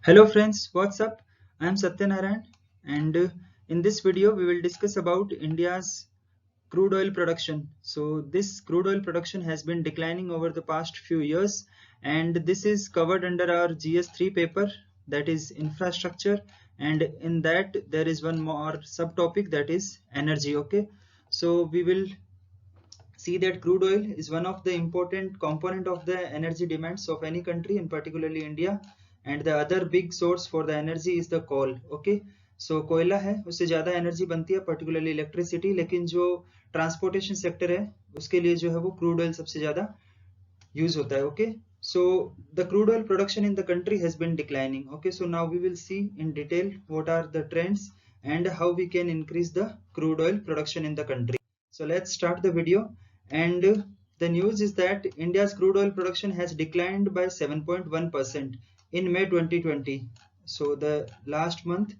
Hello friends, what's up? I am Satyanarayan and in this video we will discuss about India's crude oil production. So this crude oil production has been declining over the past few years and this is covered under our GS3 paper, that is infrastructure, and in that there is one more subtopic, that is energy. Okay, so we will see that crude oil is one of the important component of the energy demands of any country, and particularly India. And the other big source for the energy is the coal. Okay, so कोयला है, उससे ज़्यादा energy बनती है, particularly electricity, लेकिन जो transportation sector है उसके लिए जो है वो क्रूड ऑयल सबसे ज़्यादा यूज होता है. Okay, so the crude oil production in the country has been declining. Okay, so now we will see in detail what are the trends and how we can increase the crude oil production in the country. So let's start the video. And the news is that India's crude oil production has declined by 7.1% in May 2020. So the last month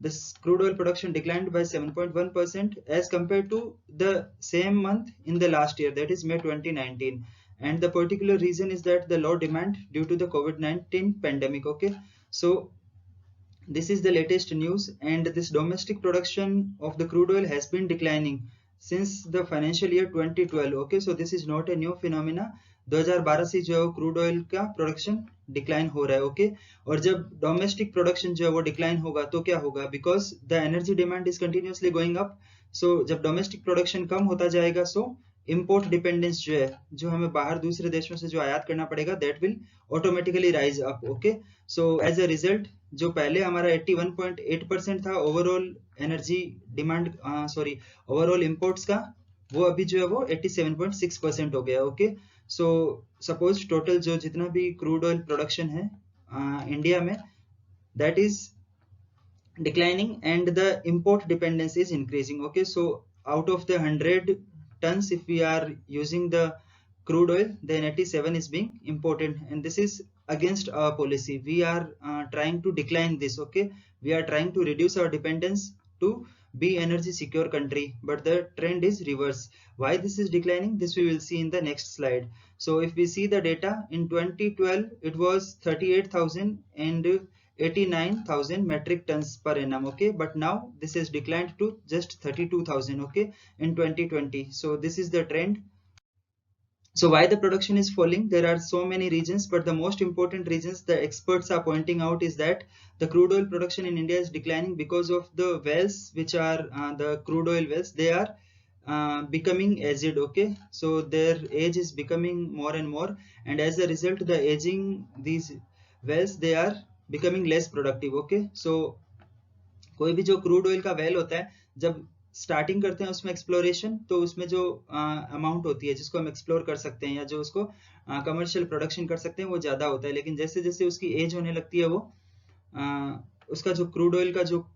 this crude oil production declined by 7.1% as compared to the same month in the last year, that is May 2019. And the particular reason is that the low demand due to the COVID-19 pandemic. Okay, so this is the latest news, and this domestic production of the crude oil has been declining since the financial year 2012. Okay, so this is not a new phenomena. 2012 से जो है crude oil का production decline हो रहा है. Okay, और जब domestic production जो है वो डिक्लाइन होगा तो क्या होगा, because the energy demand is continuously going up. So जब डोमेस्टिक प्रोडक्शन कम होता जाएगा, सो इम्पोर्ट डिपेंडेंस जो है, जो हमें बाहर दूसरे देशों से जो आयात करना पड़ेगा, that will automatically rise up. Okay, so as a result जो पहले हमारा 81.8% था overall energy demand, sorry overall imports का, वो अभी जो है वो 87.6% हो गया. ओके, सो सपोज टोटल जो जितना भी क्रूड ऑयल प्रोडक्शन है इंडिया में, that is declining and the import dependence is increasing. Okay, so out of the 100 tons, if we are using the crude oil, then 87 is being imported, and this is against our policy. We are trying to decline this. Okay, we are trying to reduce our dependence to be energy secure country, but the trend is reverse. Why this is declining, this we will see in the next slide. So if we see the data, in 2012 it was 38,000 and 89,000 metric tons per annum. Okay, but now this has declined to just 32,000. Okay, in 2020. So this is the trend. So why the production is falling? There are so many reasons, but the most important reasons the experts are pointing out is that the crude oil production in India is declining because of the wells, which are the crude oil wells. They are becoming aged. Okay, so their age is becoming more and more, and as a result the aging these wells, they are becoming less productive. Okay, so कोई भी जो crude oil का well होता है, जब starting करते हैं उसमें एक्सप्लोरेशन, तो उसमें जो अमाउंट होती है जिसको हम एक्सप्लोर कर सकते हैं या जो उसको कमर्शियल प्रोडक्शन कर सकते हैं, वो ज़्यादा होता है. लेकिन जैसे जैसे उसकी एज होने लगती है, वो उसका जो क्रूड ऑयल का जो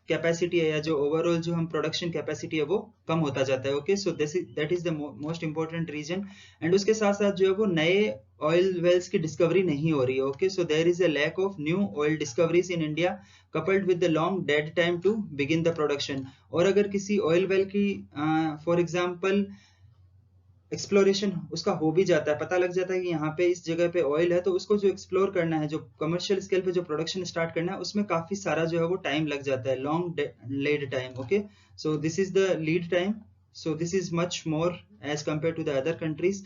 कैपेसिटी है या जो ओवरऑल जो हम प्रोडक्शन कैपेसिटी है वो कम होता जाता है. Okay, so that is the most important reason. And उसके साथ साथ जो है वो नए ऑयल वेल्स की डिस्कवरी नहीं हो रही है. Okay, so there is a lack of new oil discoveries in India coupled with the long dead time to begin the production. और अगर किसी ऑयल वेल की फॉर एग्जांपल एक्सप्लोरेशन उसका हो भी जाता है, पता लग जाता है कि यहाँ पे इस जगह पे ऑयल है, तो उसको जो एक्सप्लोर करना है, जो कमर्शियल स्केल पे जो प्रोडक्शन स्टार्ट करना है, उसमें काफी सारा जो है वो टाइम लग जाता है, long lead time. Okay, so this is the lead time. So this is much more as compare to the other countries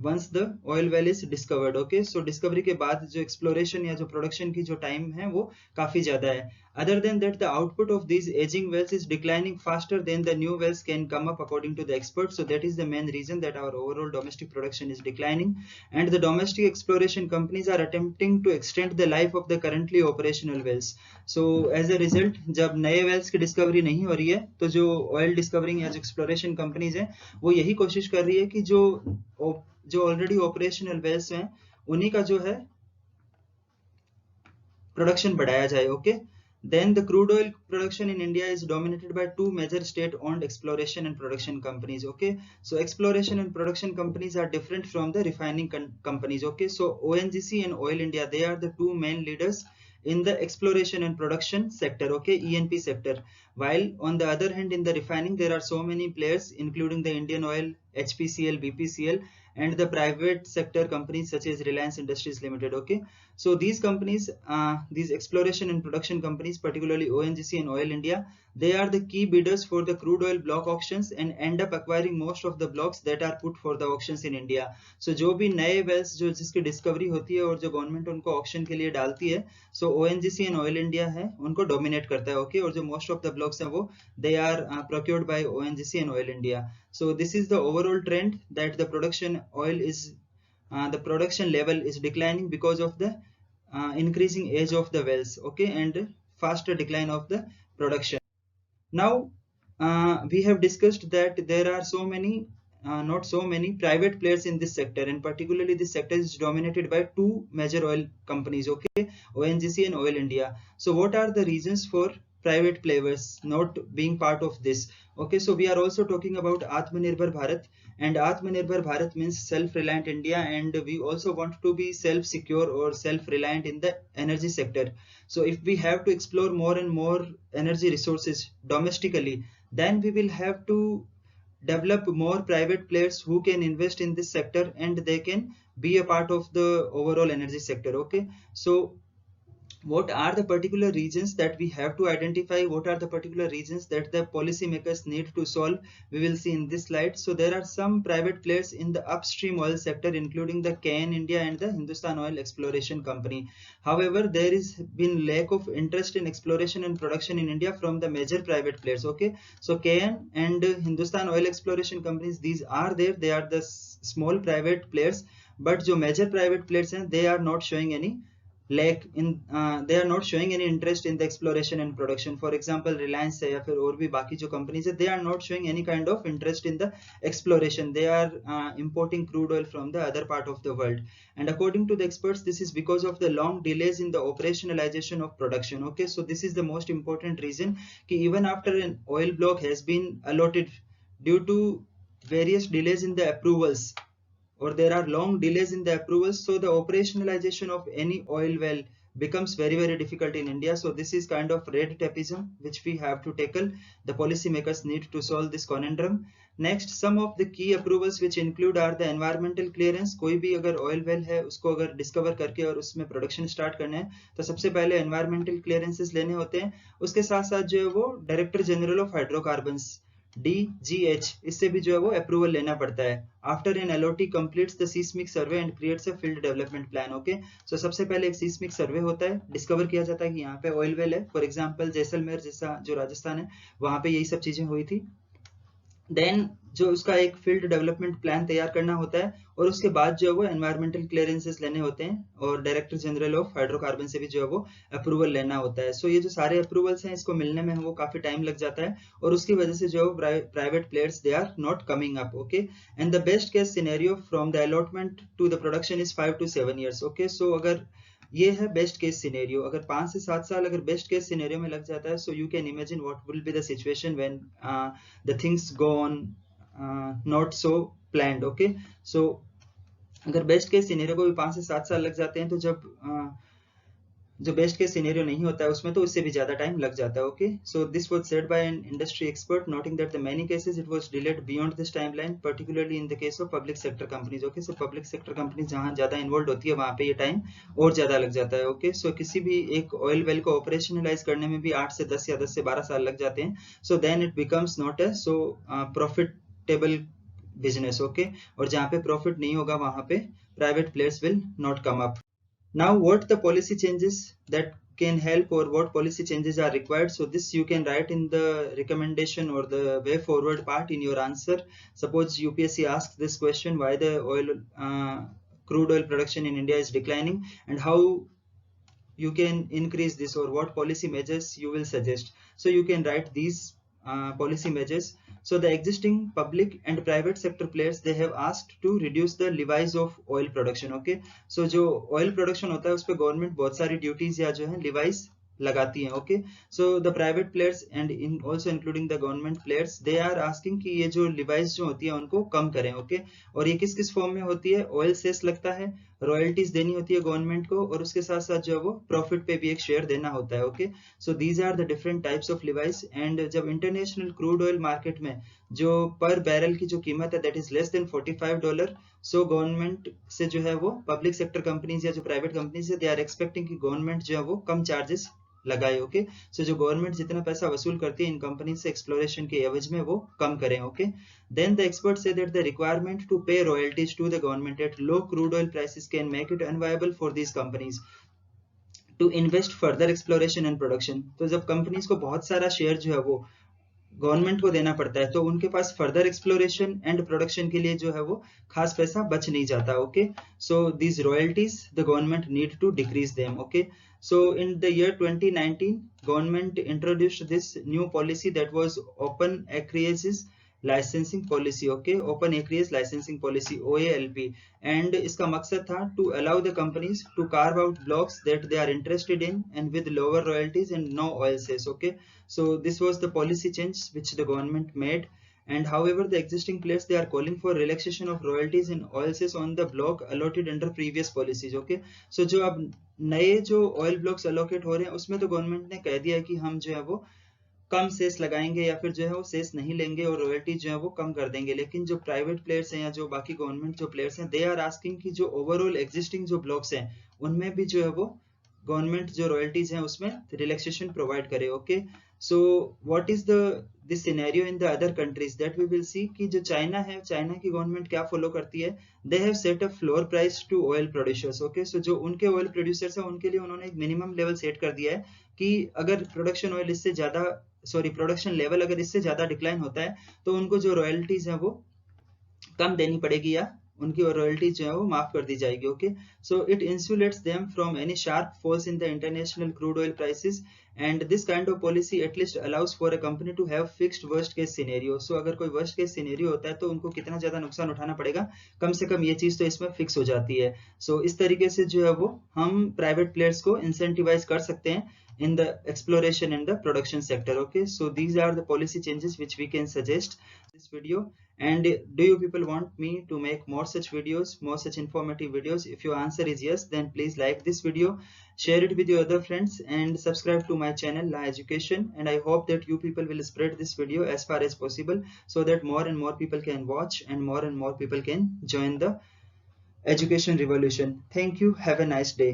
once the oil well is discovered. Okay, so discovery के बाद जो exploration या जो production की जो time है वो काफी ज्यादा है. Other than that, the output of these aging wells is declining faster than the new wells can come up, according to the experts. So that is the main reason that our overall domestic production is declining, and the domestic exploration companies are attempting to extend the life of the currently operational wells. So as a result, जब नए wells की discovery नहीं हो रही है, तो जो oil discovering या जो exploration companies हैं, वो यही कोशिश कर रही है कि जो ऑलरेडी ऑपरेशनल वेल्स हैं उन्हीं का जो है प्रोडक्शन बढ़ाया जाए. Okay, then the crude oil production in India is dominated by two major state owned exploration and production companies. Okay, so exploration and production companies are different from the refining companies. Okay, so ONGC and Oil India, they are the two main leaders in the exploration and production sector. Okay, ENP sector. While on the other hand, in the refining there are so many players, including the Indian Oil, HPCL, BPCL, and the private sector companies such as Reliance Industries Limited. Okay, so these companies, these exploration and production companies, particularly ONGC and Oil India, they are the key bidders for the crude oil block auctions and end up acquiring most of the blocks that are put for the auctions in India. So जो भी नए wells जो जिसकी discovery होती है और जो government उनको auction के लिए डालती है, so ONGC and Oil India है उनको dominate करता है. Okay, और जो most of the blocks हैं वो they are procured by ONGC and Oil India. So this is the overall trend that the production oil is the production level is declining because of the increasing age of the wells. Okay, and faster decline of the production. Now we have discussed that there are so many not so many private players in this sector, and particularly this sector is dominated by two major oil companies. Okay, ONGC and Oil India. So what are the reasons for private players not being part of this? Okay, so we are also talking about Atmanirbhar Bharat, and Atmanirbhar Bharat means self-reliant India, and we also want to be self-secure or self-reliant in the energy sector. So if we have to explore more and more energy resources domestically, then we will have to develop more private players who can invest in this sector and they can be a part of the overall energy sector. Okay, so what are the particular reasons that we have to identify, what are the particular reasons that the policymakers need to solve, we will see in this slide. So there are some private players in the upstream oil sector, including the KN India and the Hindustan Oil Exploration Company. However, there is been lack of interest in exploration and production in India from the major private players. Okay, so KN and Hindustan Oil Exploration Companies, these are there, they are the small private players, but जो major private players हैं, they are not showing any lack in they are not showing any interest in the exploration and production. For example, Reliance है या फिर और भी बाकी जो companies है, they are not showing any kind of interest in the exploration. They are importing crude oil from the other part of the world, and according to the experts, this is because of the long delays in the operationalization of production. Okay, so this is the most important reason कि even after an oil block has been allotted, due to various delays in the approvals, or there are long delays in the approvals, so the operationalization of any oil well becomes very difficult in India. So this is kind of red tapeism which we have to tackle. The policymakers need to solve this conundrum. Next, some of the key approvals which include are the environmental clearance. कोई भी अगर oil well है उसको अगर discover करके और उसमें production start करना है तो सबसे पहले environmental clearances लेने होते हैं. उसके साथ साथ जो है वो Director General of Hydrocarbons DGH, इससे भी जो है वो अप्रूवल लेना पड़ता है. After an LOT completes the seismic survey and creates a field development plan. Okay, so सबसे पहले एक seismic survey होता है, डिस्कवर किया जाता है कि यहाँ पे ऑयल वेल है. फॉर एग्जांपल जैसलमेर जैसा जो राजस्थान है वहां पे यही सब चीजें हुई थी. देन जो उसका एक फील्ड डेवलपमेंट प्लान तैयार करना होता है और उसके बाद जो है वो एनवायरमेंटल क्लियरेंसेस लेने होते हैं और डायरेक्टर जनरल ऑफ हाइड्रोकार्बन से भी जो है वो अप्रूवल लेना होता है. सो ये जो सारे अप्रूवल्स हैं इसको मिलने में वो काफी टाइम लग जाता है और उसकी वजह से जो private players they are not coming up. Okay, and the best case scenario from the allotment to the production is 5 to 7 years. Okay, so अगर ये है बेस्ट केस सिनेरियो, अगर 5 से 7 साल अगर बेस्ट केस सिनेरियो में लग जाता है, so you can imagine what will be the situation when the things go on not so planned. Okay, so अगर बेस्ट केस सिनेरियो को भी 5 से 7 साल लग जाते हैं तो जब जो बेस्ट केस सिनेरियो नहीं होता है उसमें तो उससे भी ज्यादा टाइम लग जाता है. Okay, so this was said bye an industry expert noting that the many cases it was delayed beyond this timeline, particularly in the case of public sector companies. Okay, so public sector companies जहां ज्यादा involve होती है वहां पे ये time और ज्यादा लग जाता है. ओके, सो किसी भी एक ऑयल वेल को ऑपरेशनलाइज करने में भी 8 से 10 या 10 से 12 साल लग जाते हैं. So then it becomes not a so profitable business. Okay, और जहां पे प्रॉफिट नहीं होगा वहां पे private players will not come up. Now what the policy changes that can help or what policy changes are required? So this you can write in the recommendation or the way forward part in your answer. Suppose UPSC asks this question, why the crude oil production in India is declining and how you can increase this or what policy measures you will suggest. So you can write these policy measures. So the existing public and private sector players, they have asked to reduce the levies of oil production. Okay, so जो oil production होता है उस पे government बहुत सारी duties या जो है levies लगाती है. Okay, so the private players and in also including the government players, they are asking कि ये जो लिवाइस जो होती है उनको कम करें. ओके, और ये किस किस फॉर्म में होती है? ऑयल सेस लगता है, रॉयल्टीज देनी होती है गवर्नमेंट को, और उसके साथ साथ जो है वो प्रॉफिट पे भी एक शेयर देना होता है। Okay, so these are the different types of levies. And जब इंटरनेशनल क्रूड ऑयल मार्केट में जो पर बैरल की जो कीमत है that is less than $45, so government से जो है वो पब्लिक सेक्टर कंपनीज या जो प्राइवेट कंपनीज है दे आर एक्सपेक्टिंग कि गवर्नमेंट जो है वो कम चार्जेस लगाए। ओके, सो जो गवर्नमेंट जितना पैसा वसूल करती है इन कंपनी से एक्सप्लोरेशन के एवज में वो कम करें। Okay, then the expert say that the requirement to pay royalties to the government at low crude oil prices can make it unviable for these companies to invest further exploration and production. तो जब companies को बहुत सारा share जो है वो government को देना पड़ता है तो उनके पास फर्दर एक्सप्लोरेशन एंड प्रोडक्शन के लिए जो है वो खास पैसा बच नहीं जाता। Okay, so these royalties the government need to decrease them. Okay, so in the year 2019 government introduced this new policy that was open acreages licensing policy। okay, open acreage licensing policy OALP, and इसका मकसद था to allow the companies to carve out blocks that they are interested in and with lower royalties and no oil sales। okay, so this was the policy change which the government made, and however the existing players they are calling for relaxation of royalties and oil sales on the block allotted under previous policies। okay, so जो अब नए जो oil blocks allocate हो रहे हैं उसमें तो government ने कह दिया है कि हम जो है वो कम सेस लगाएंगे या फिर जो है वो सेस नहीं लेंगे और रॉयल्टी जो है वो कम कर देंगे, लेकिन जो प्राइवेट प्लेयर्स हैं या जो बाकी गवर्नमेंट जो प्लेयर्स हैं दे आर आस्किंग कि जो ओवरऑल एग्जिस्टिंग जो ब्लॉक्स हैं उनमें भी जो है वो गवर्नमेंट जो रॉयल्टीज हैं उसमें रिलैक्सेशन प्रोवाइड करे। Okay, so what is the this scenario in the other countries that we will see कि जो चाइना है, चाइना की गवर्नमेंट क्या फॉलो करती है, they have set a floor price to oil producers. Okay, so जो उनके ऑयल प्रोड्यूसर्स हैं उनके लिए उन्होंने एक मिनिमम लेवल सेट कर दिया है कि अगर प्रोडक्शन ऑयल इससे ज्यादा प्रोडक्शन लेवल अगर इससे ज्यादा डिक्लाइन होता है तो उनको जो रॉयल्टीज है वो कम देनी पड़ेगी या उनकी रॉयल्टी जो है वो माफ कर दी जाएगी। Okay, so it insulates them from any sharp falls in the international crude oil prices, and this kind of policy at least allows for a company to have fixed worst case scenario. So अगर कोई worst case scenario होता है तो उनको कितना ज्यादा नुकसान उठाना पड़ेगा, कम से कम ये चीज तो इसमें फिक्स हो जाती है। सो इस तरीके से जो है वो हम प्राइवेट प्लेयर्स को इंसेंटिवाइज कर सकते हैं in the exploration and the production sector। okay, so these are the policy changes which we can suggest this video, and do you people want me to make more such videos, more such informative videos? If your answer is yes, then please like this video, share it with your other friends, and subscribe to my channel La Education, and I hope that you people will spread this video as far as possible so that more and more people can watch and more people can join the education revolution. Thank you, have a nice day.